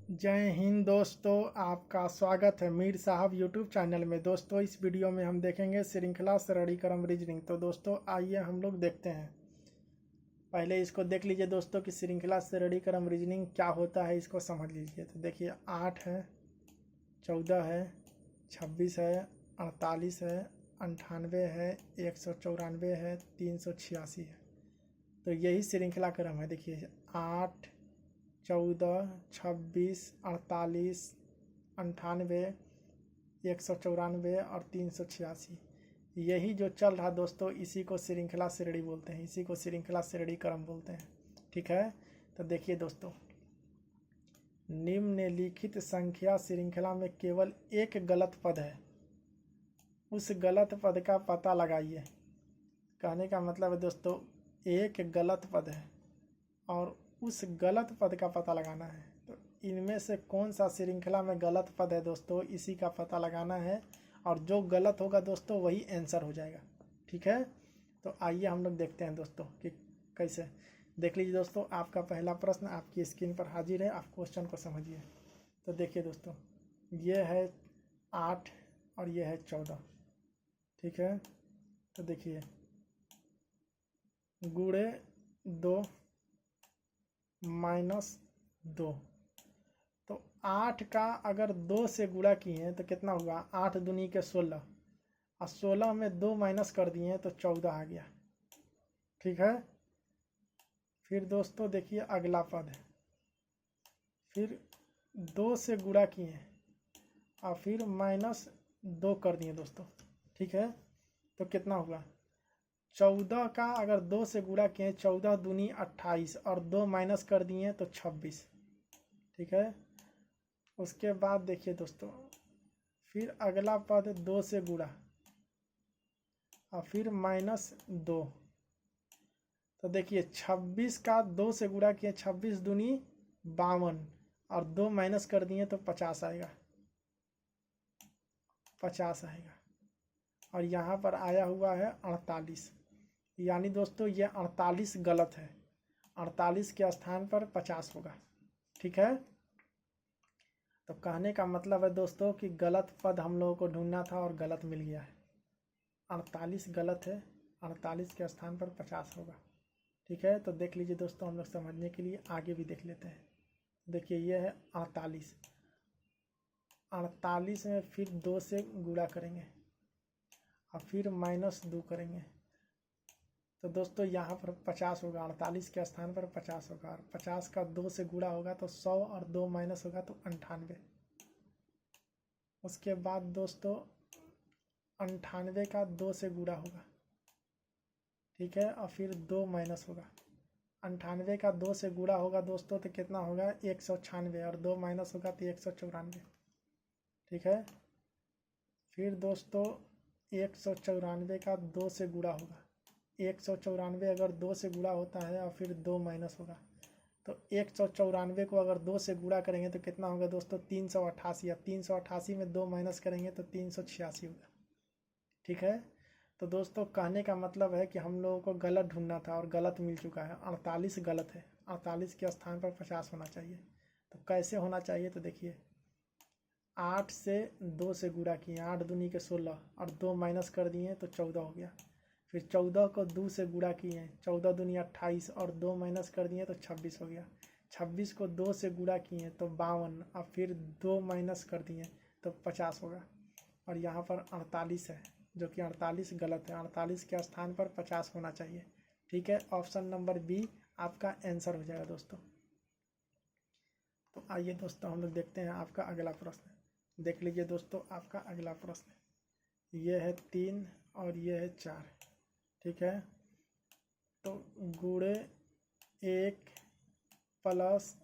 जय हिंद दोस्तों, आपका स्वागत है मीर साहब यूट्यूब चैनल में। दोस्तों इस वीडियो में हम देखेंगे श्रृंखला सरलीकरण रीजनिंग। तो दोस्तों आइए हम लोग देखते हैं। पहले इसको देख लीजिए दोस्तों कि श्रृंखला सरलीकरण रीजनिंग क्या होता है, इसको समझ लीजिए। तो देखिए 8 है, 14 है, 26 है, 48 है, 98 है, 194 है, 386 है। तो यही श्रृंखला क्रम है। देखिए 8, 14, 26, 48, 98, 194 और 386, यही जो चल रहा दोस्तों, इसी को श्रृंखला श्रेणी बोलते हैं, इसी को श्रृंखला श्रेणी क्रम बोलते हैं। ठीक है, तो देखिए दोस्तों, निम्नलिखित संख्या श्रृंखला में केवल एक गलत पद है, उस गलत पद का पता लगाइए। कहने का मतलब है दोस्तों, एक गलत पद है और उस गलत पद का पता लगाना है। तो इनमें से कौन सा श्रृंखला में गलत पद है दोस्तों, इसी का पता लगाना है। और जो गलत होगा दोस्तों वही आंसर हो जाएगा। ठीक है, तो आइए हम लोग देखते हैं दोस्तों कि कैसे। देख लीजिए दोस्तों, आपका पहला प्रश्न आपकी स्क्रीन पर हाजिर है, आप क्वेश्चन को समझिए। तो देखिए दोस्तों, ये है 8 और ये है 14। ठीक है, तो देखिए गुणे 2 -2। तो 8 का अगर 2 से गुणा किए हैं तो कितना हुआ, 8 दूनी के 16 और 16 में 2 माइनस कर दिए हैं तो 14 आ गया। ठीक है, फिर दोस्तों देखिए अगला पद है, फिर 2 से गुणा किए और फिर -2 कर दिए दोस्तों। ठीक है, तो कितना हुआ, 14 का अगर 2 से गुणा किए, 14 दूनी 28 और 2 माइनस कर दिए तो 26। ठीक है, उसके बाद देखिए दोस्तों, फिर अगला पद 2 से गुणा और फिर -2। तो देखिए 26 का 2 से गुणा किए, 26 दूनी 52 और 2 माइनस कर दिए तो 50 आएगा, 50 आएगा। और यहाँ पर आया हुआ है 48, यानी दोस्तों ये 48 गलत है, 48 के स्थान पर 50 होगा। ठीक है, तो कहने का मतलब है दोस्तों कि गलत पद हम लोगों को ढूंढना था और गलत मिल गया है। 48 गलत है, 48 के स्थान पर 50 होगा। ठीक है, तो देख लीजिए दोस्तों, हम लोग समझने के लिए आगे भी देख लेते हैं। देखिए ये है 48, 48 में फिर 2 से गुणा करेंगे और फिर -2 करेंगे तो दोस्तों यहाँ पर 50 होगा। 48 के स्थान पर 50 होगा और 50 का 2 से गुणा होगा तो 100 और 2 माइनस होगा तो 98। उसके बाद दोस्तों 98 का 2 से गुणा होगा। ठीक है, और फिर 2 माइनस होगा। 98 का 2 से गुणा होगा दोस्तों तो कितना होगा, 196 और 2 माइनस होगा तो 194। ठीक है, फिर दोस्तों 194 का 2 से गुणा होगा। 194 अगर 2 से गुणा होता है और फिर 2 माइनस होगा तो 194 को अगर 2 से गुणा करेंगे तो कितना होगा दोस्तों, 388। या 388 में 2 माइनस करेंगे तो 386 होगा। ठीक है, तो दोस्तों कहने का मतलब है कि हम लोगों को गलत ढूंढना था और गलत मिल चुका है। 48 गलत है, 48 के स्थान पर 50 होना चाहिए। तो कैसे होना चाहिए, तो देखिए 8 से 2 से गुणा किए, 8 दूनी के 16 और 2 माइनस कर दिए तो 14 हो गया। फिर 14 को 2 से गुणा किए, 14 दूनी 28 और 2 माइनस कर दिए तो 26 हो गया। 26 को 2 से गुणा किए तो 52 और फिर 2 माइनस कर दिए तो 50 होगा। और यहाँ पर 48 है, जो कि 48 गलत है, 48 के स्थान पर 50 होना चाहिए। ठीक है, ऑप्शन नंबर बी आपका आंसर हो जाएगा दोस्तों। तो आइए दोस्तों हम लोग देखते हैं आपका अगला प्रश्न। देख लीजिए दोस्तों, आपका अगला प्रश्न ये है 3 और ये है 4। ठीक है, तो गुणे 1 +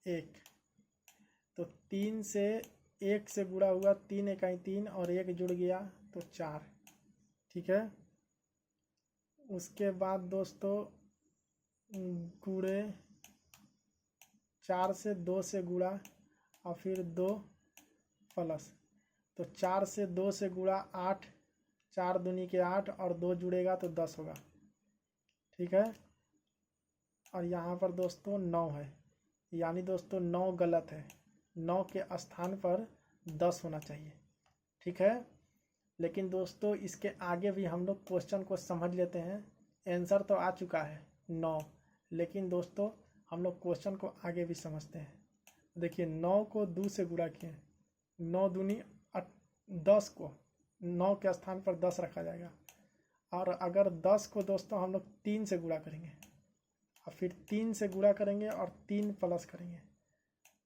1। तो 3 से 1 से गुणा हुआ, 3 इकाई 3 और 1 जुड़ गया तो 4। ठीक है, उसके बाद दोस्तों गुणे 4 से 2 से गुणा और फिर 2 प्लस, तो 4 से 2 से गुणा 8, 4 दूनी के 8 और 2 जुड़ेगा तो 10 होगा। ठीक है, और यहाँ पर दोस्तों 9 है, यानी दोस्तों 9 गलत है, 9 के स्थान पर 10 होना चाहिए। ठीक है, लेकिन दोस्तों इसके आगे भी हम लोग क्वेश्चन को समझ लेते हैं। आंसर तो आ चुका है 9, लेकिन दोस्तों हम लोग क्वेश्चन को आगे भी समझते हैं। देखिए 9 को 2 से गुणा किए, 9 दूनी 10 को 9 के स्थान पर 10 रखा जाएगा। और अगर 10 को दोस्तों हम लोग 3 से गुणा करेंगे और फिर 3 से गुणा करेंगे और 3 प्लस करेंगे,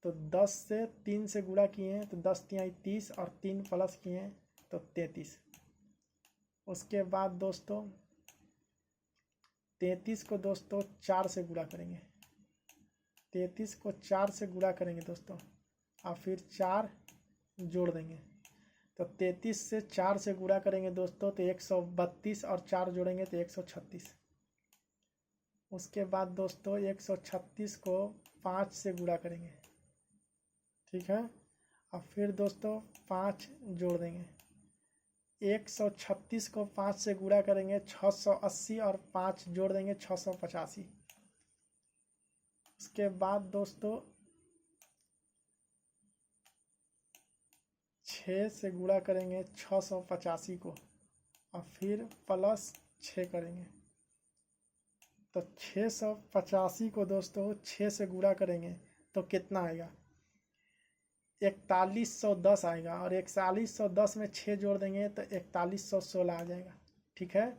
तो 10 से 3 से गुणा किए हैं तो 10 तिहाई 30 और 3 प्लस किए हैं तो 33। उसके बाद दोस्तों 33 को दोस्तों 4 से गुणा करेंगे, 33 को 4 से गुणा करेंगे दोस्तों और फिर 4 जोड़ देंगे। तो 33 से 4 से गुणा करेंगे दोस्तों तो 132 और 4 जोड़ेंगे तो 136। उसके बाद दोस्तों 136 को 5 से गुणा करेंगे। ठीक है, और फिर दोस्तों 5 जोड़ देंगे। 136 को 5 से गुणा करेंगे 680 और 5 जोड़ देंगे 685। उसके बाद दोस्तों 6 से गुणा करेंगे 685 को और फिर प्लस 6 करेंगे। तो 685 को दोस्तों 6 से गुणा करेंगे तो कितना आएगा, 4110 आएगा। और 4110 में 6 जोड़ देंगे तो 4116 आ जाएगा। ठीक है,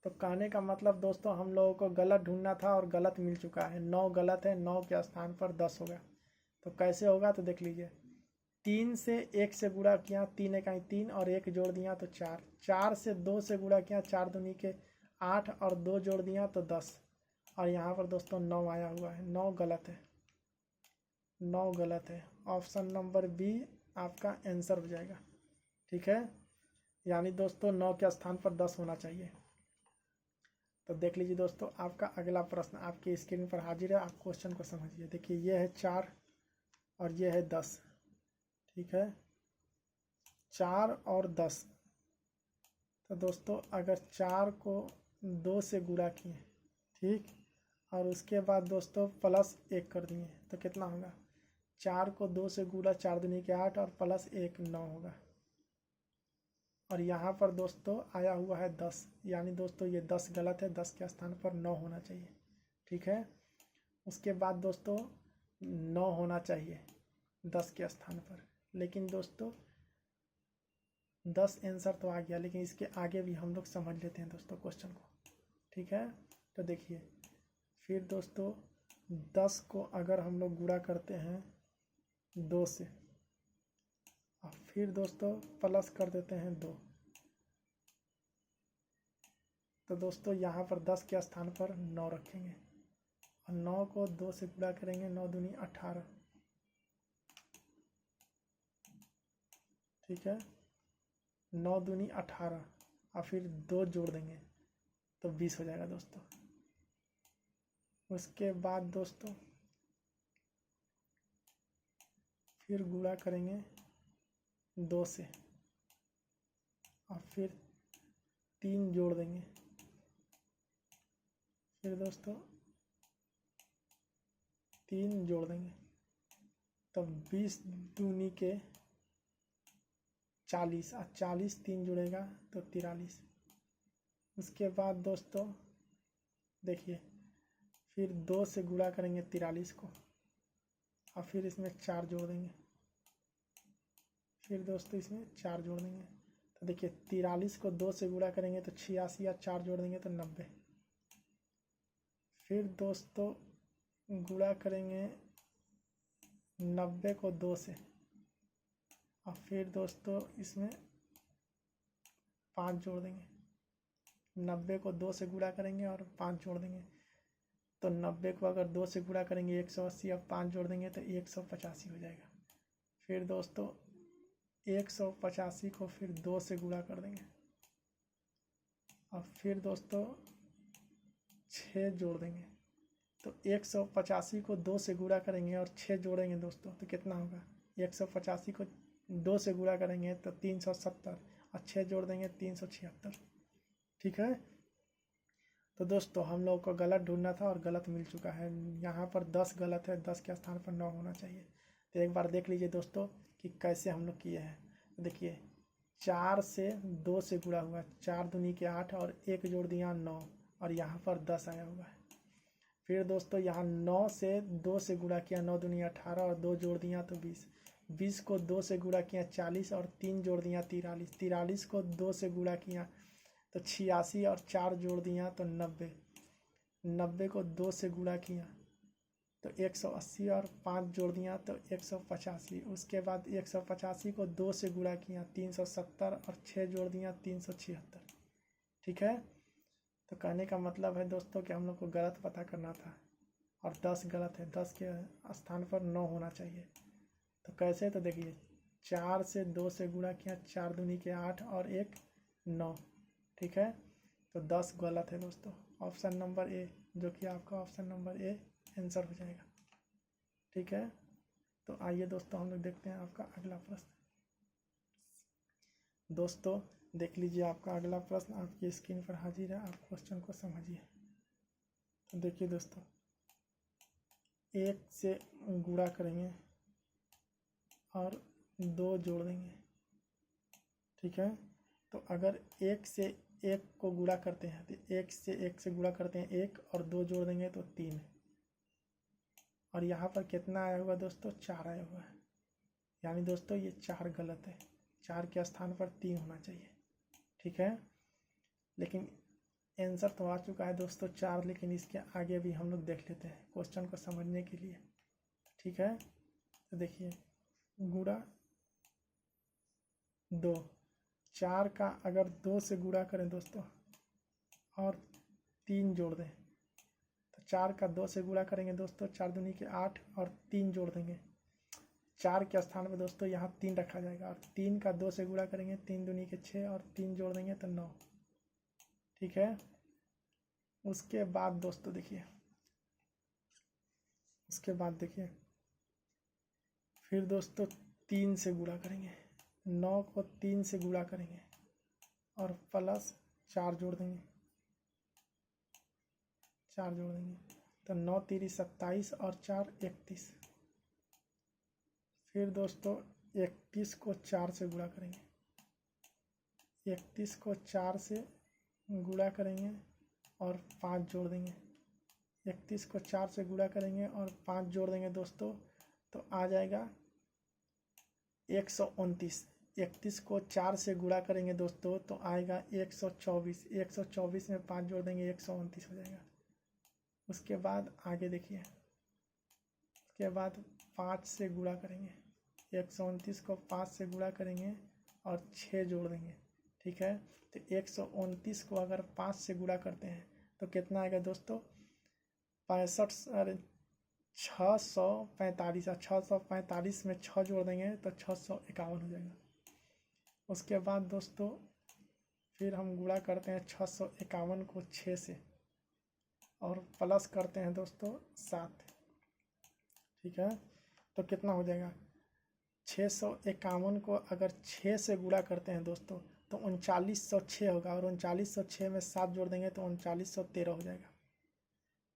तो कहने का मतलब दोस्तों हम लोगों को गलत ढूंढना था और गलत मिल चुका है। 9 गलत है, 9 के स्थान पर 10 होगा। तो कैसे होगा तो देख लीजिए, 3 से 1 से गुणा किया, 3 इकाई 3 और 1 जोड़ दिया तो 4, 4 से 2 से गुणा किया, 4 दूनी के 8 और 2 जोड़ दिया तो 10। और यहाँ पर दोस्तों 9 आया हुआ है, 9 गलत है, 9 गलत है। ऑप्शन नंबर बी आपका आंसर हो जाएगा। ठीक है, यानी दोस्तों 9 के स्थान पर 10 होना चाहिए। तो देख लीजिए दोस्तों, आपका अगला प्रश्न आपकी स्क्रीन पर हाजिर है, आप क्वेश्चन को समझिए। देखिए ये है 4 और ये है 10। ठीक है, 4 और 10। तो दोस्तों अगर 4 को 2 से गुणा किए, ठीक, और उसके बाद दोस्तों प्लस 1 कर दिए तो कितना होगा, 4 को 2 से गुणा, 4 दूनी के 8 और प्लस 1 9 होगा। और यहाँ पर दोस्तों आया हुआ है 10, यानी दोस्तों ये 10 गलत है, 10 के स्थान पर 9 होना चाहिए। ठीक है, उसके बाद दोस्तों 9 होना चाहिए 10 के स्थान पर, लेकिन दोस्तों 10 आंसर तो आ गया, लेकिन इसके आगे भी हम लोग समझ लेते हैं दोस्तों क्वेश्चन को। ठीक है, तो देखिए फिर दोस्तों 10 को अगर हम लोग गुणा करते हैं 2 से और फिर दोस्तों प्लस कर देते हैं 2, तो दोस्तों यहाँ पर 10 के स्थान पर 9 रखेंगे और 9 को 2 से गुणा करेंगे, 9 दूनी 18। ठीक है, 9 दूनी 18 और फिर 2 जोड़ देंगे तो 20 हो जाएगा दोस्तों। उसके बाद दोस्तों फिर गुणा करेंगे 2 से और फिर 3 जोड़ देंगे, फिर दोस्तों 3 जोड़ देंगे तब 20 दूनी के 40 और 40 3 जुड़ेगा तो 43। उसके बाद दोस्तों देखिए फिर 2 से गुणा करेंगे 43 को और फिर इसमें 4 जोड़ देंगे, फिर दोस्तों इसमें 4 जोड़ देंगे। तो देखिए 43 को 2 से गुणा करेंगे तो 86 और 4 जोड़ देंगे तो 90। फिर दोस्तों गुणा करेंगे 90 को 2 से और फिर दोस्तों इसमें 5 जोड़ देंगे। 90 को 2 से गुणा करेंगे और 5 जोड़ देंगे, तो 90 को अगर 2 से गुणा करेंगे 180 और 5 जोड़ देंगे तो 185 हो जाएगा। फिर दोस्तों 185 को फिर 2 से गुणा कर देंगे और फिर दोस्तों 6 जोड़ देंगे। तो 185 को 2 से गुणा करेंगे और 6 जोड़ेंगे दोस्तों तो कितना होगा, 185 को 2 से गुणा करेंगे तो 370 और 6 जोड़ देंगे 376। ठीक है, तो दोस्तों हम लोग को गलत ढूंढना था और गलत मिल चुका है। यहाँ पर 10 गलत है, 10 के स्थान पर 9 होना चाहिए। तो एक बार देख लीजिए दोस्तों कि कैसे हम लोग किए हैं। तो देखिए 4 से 2 से गुणा हुआ, 4 दूनी के 8 और 1 जोड़ दिया 9 और यहाँ पर 10 आया हुआ है। फिर दोस्तों यहाँ 9 से 2 से गुणा किया, 9 दूनी 18 और 2 जोड़ दिया तो 20, 20 को 2 से गुणा किया 40 और 3 जोड़ दिया 43, 43 को 2 से गुणा किया तो 86 और 4 जोड़ दिया तो 90, 90 को 2 से गुणा किया तो 180 और 5 जोड़ दिया तो 185, उसके बाद 185 को 2 से गुणा किया 370 और 6 जोड़ दिया 376। ठीक है, तो कहने का मतलब है दोस्तों कि हम लोग को गलत पता करना था और 10 गलत है, 10 के स्थान पर 9 होना चाहिए। तो कैसे, तो देखिए 4 से 2 से गुणा किया, 4 दूनी के 8 और 1 9। ठीक है, तो 10 गलत है दोस्तों। ऑप्शन नंबर ए, जो कि आपका ऑप्शन नंबर ए आंसर हो जाएगा। ठीक है, तो आइए दोस्तों हम लोग देखते हैं आपका अगला प्रश्न। दोस्तों देख लीजिए आपका अगला प्रश्न आपकी स्क्रीन पर हाजिर है, आप क्वेश्चन को समझिए। तो देखिए दोस्तों 1 से गुणा करेंगे और 2 जोड़ देंगे। ठीक है, तो अगर 1 से 1 को गुणा करते हैं तो 1 से गुणा करते हैं 1 और 2 जोड़ देंगे तो 3, और यहाँ पर कितना आया हुआ दोस्तों, 4 आया हुआ है। यानी दोस्तों ये 4 गलत है, 4 के स्थान पर 3 होना चाहिए। ठीक है, लेकिन आंसर तो आ चुका है दोस्तों 4, लेकिन इसके आगे भी हम लोग देख लेते हैं क्वेश्चन को समझने के लिए। ठीक है, तो देखिए गुणा 2, 4 का अगर 2 से गुणा करें दोस्तों और 3 जोड़ दें तो 4 का 2 से गुणा करेंगे दोस्तों, 4 दूनी के 8 और 3 जोड़ देंगे। 4 के स्थान में दोस्तों यहाँ 3 रखा जाएगा और 3 का 2 से गुणा करेंगे, 3 दूनी के 6 और 3 जोड़ देंगे तो 9। ठीक है, उसके बाद दोस्तों देखिए, उसके बाद देखिए फिर दोस्तों 3 से गुणा करेंगे, 9 को 3 से गुणा करेंगे और प्लस 4 जोड़ देंगे, 4 जोड़ देंगे तो 9 3 27 और 4 31। फिर दोस्तों 31 को 4 से गुणा करेंगे, 31 को 4 से गुणा करेंगे और 5 जोड़ देंगे, 31 को 4 से गुणा करेंगे और 5 जोड़ देंगे दोस्तों तो आ जाएगा 129। 31 को 4 से गुणा करेंगे दोस्तों तो आएगा 124, 124 में 5 जोड़ देंगे 129 हो जाएगा। उसके बाद आगे देखिए, उसके बाद 5 से गुणा करेंगे, 129 को 5 से गुणा करेंगे और 6 जोड़ देंगे। ठीक है, तो 129 को अगर 5 से गुणा करते हैं तो कितना आएगा दोस्तों, 645, और 645 में 6 जोड़ देंगे तो 651 हो जाएगा। उसके बाद दोस्तों फिर हम गुणा करते हैं 651 को 6 से और प्लस करते हैं दोस्तों 7। ठीक है, तो कितना हो जाएगा, 651 को अगर 6 से गुणा करते हैं दोस्तों तो 3906 होगा और 3906 में 7 जोड़ देंगे तो 3913 हो जाएगा।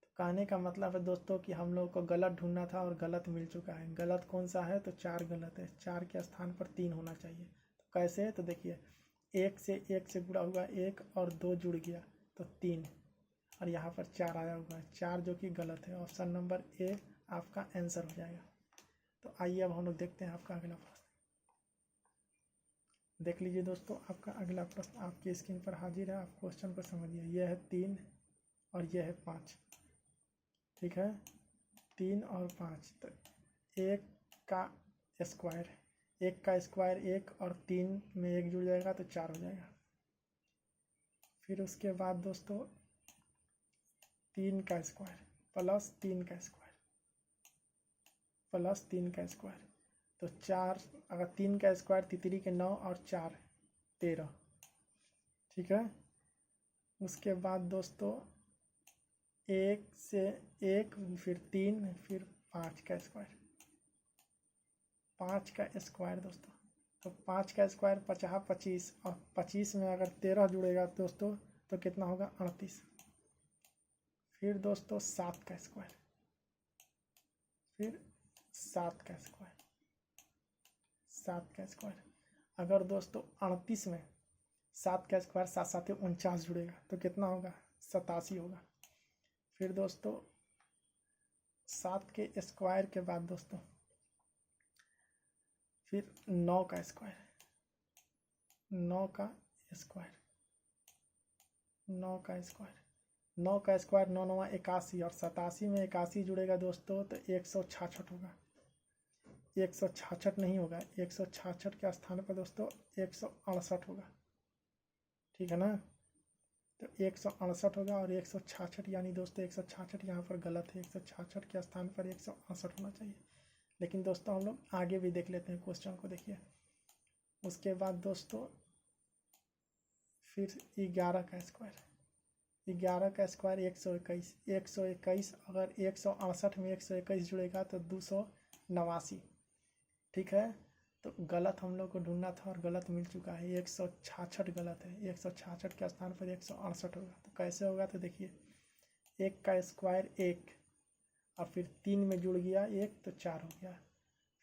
तो कहने का मतलब है दोस्तों कि हम लोग को गलत ढूंढना था और गलत मिल चुका है। गलत कौन सा है, तो 4 गलत है, 4 के स्थान पर 3 होना चाहिए। तो कैसे है, तो देखिए 1 से गुणा हुआ 1 और 2 जुड़ गया तो 3 और यहाँ पर 4 आया हुआ है, 4 जो कि गलत है। ऑप्शन नंबर ए आपका आंसर हो जाएगा। तो आइए अब हम लोग देखते हैं आपका अगला प्रश्न। देख लीजिए दोस्तों आपका अगला प्रश्न आपकी स्क्रीन पर हाजिर है, आप क्वेश्चन को समझिए। यह है 3 और यह है 5। ठीक है, 3 और 5, तो 1 का स्क्वायर, 1 का स्क्वायर 1 और 3 में 1 जुड़ जाएगा तो 4 हो जाएगा। फिर उसके बाद दोस्तों 3 का स्क्वायर प्लस 3 का स्क्वायर प्लस 3 का स्क्वायर तो 4, अगर 3 का स्क्वायर 3 के 9 और 4 13। ठीक है, उसके बाद दोस्तों 1 से 1 फिर 3 फिर 5 का स्क्वायर, 5 का स्क्वायर दोस्तों, तो 5 का स्क्वायर 50 25 और 25 में अगर 13 जुड़ेगा दोस्तों तो कितना होगा 38। फिर दोस्तों 7 का स्क्वायर, फिर 7 का स्क्वायर, 7 का स्क्वायर। अगर दोस्तों 38 में 7 का स्क्वायर 7 7 49 जुड़ेगा तो कितना होगा? 87 होगा। फिर दोस्तों 7 के स्क्वायर के बाद दोस्तों फिर 9 का स्क्वायर, 9 का स्क्वायर, 9 का स्क्वायर, 9 का स्क्वायर 9 9 81 और 87 में 81 जुड़ेगा दोस्तों तो 166 होगा। 166 नहीं होगा, 166 के स्थान पर दोस्तों 168 होगा, ठीक है ना। तो 168 होगा और 166 यानी दोस्तों 166 यहाँ पर गलत है, 166 के स्थान पर 168 होना चाहिए। लेकिन दोस्तों हम लोग आगे भी देख लेते हैं क्वेश्चन को, देखिए। उसके बाद दोस्तों फिर 11 का स्क्वायर, 11 का स्क्वायर 121, 121 अगर 168 में 121 जुड़ेगा तो 289, ठीक है। तो गलत हम लोग को ढूंढना था और गलत मिल चुका है, 166 गलत है, 166 के स्थान पर 168 होगा। तो कैसे होगा? तो देखिए 1 का स्क्वायर 1 और फिर 3 में जुड़ गया 1 तो 4 हो गया।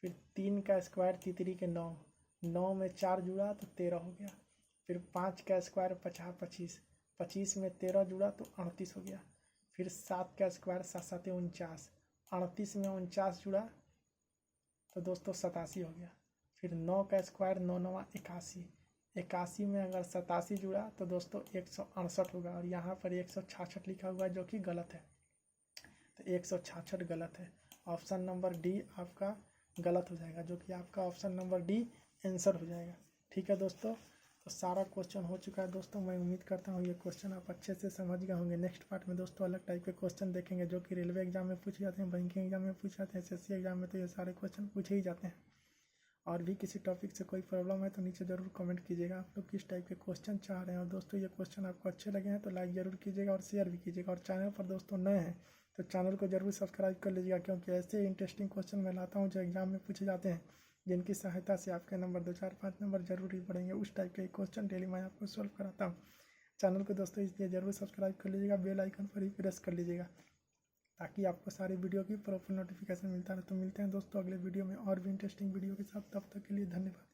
फिर 3 का स्क्वायर तितरी के 9, 9 में 4 जुड़ा तो 13 हो गया। फिर 5 का स्क्वायर 25, 25 में 13 जुड़ा तो 38 हो गया। फिर 7 का स्क्वायर 7 7 49, 38 में 49 जुड़ा तो दोस्तों 87 हो गया। फिर 9 का स्क्वायर 9 9 81, 81 में अगर 87 जुड़ा तो दोस्तों 168 होगा और यहाँ पर 166 लिखा हुआ है जो कि गलत है। तो 166 गलत है, ऑप्शन नंबर डी आपका गलत हो जाएगा, जो कि आपका ऑप्शन नंबर डी आंसर हो जाएगा, ठीक है दोस्तों। तो सारा क्वेश्चन हो चुका है दोस्तों। मैं उम्मीद करता हूँ ये क्वेश्चन आप अच्छे से समझ गए होंगे। नेक्स्ट पार्ट में दोस्तों अलग टाइप के क्वेश्चन देखेंगे जो कि रेलवे एग्जाम में पूछे जाते हैं, बैंकिंग एग्जाम में पूछे जाते हैं, SSC एग्जाम में तो ये सारे क्वेश्चन पूछे ही जाते हैं। और भी किसी टॉपिक से कोई प्रॉब्लम है तो नीचे ज़रूर कमेंट कीजिएगा आप लोग किस टाइप के क्वेश्चन चाह रहे हैं। और दोस्तों ये क्वेश्चन आपको अच्छे लगे हैं तो लाइक ज़रूर कीजिएगा और शेयर भी कीजिएगा। और चैनल पर दोस्तों नए हैं तो चैनल को ज़रूर सब्सक्राइब कर लीजिएगा, क्योंकि ऐसे इंटरेस्टिंग क्वेश्चन मैं लाता हूँ जो एग्जाम में पूछे जाते हैं, जिनकी सहायता से आपके नंबर 2 4 5 नंबर जरूर ही बढ़ेंगे। उस टाइप के क्वेश्चन डेली मैं आपको सॉल्व कराता हूँ। चैनल को दोस्तों इसलिए ज़रूर सब्सक्राइब कर लीजिएगा, बेल आइकन पर ही प्रेस कर लीजिएगा ताकि आपको सारी वीडियो की प्रॉपर नोटिफिकेशन मिलता रहे। तो मिलते हैं दोस्तों अगले वीडियो में और भी इंटरेस्टिंग वीडियो के साथ, तब तक के लिए धन्यवाद।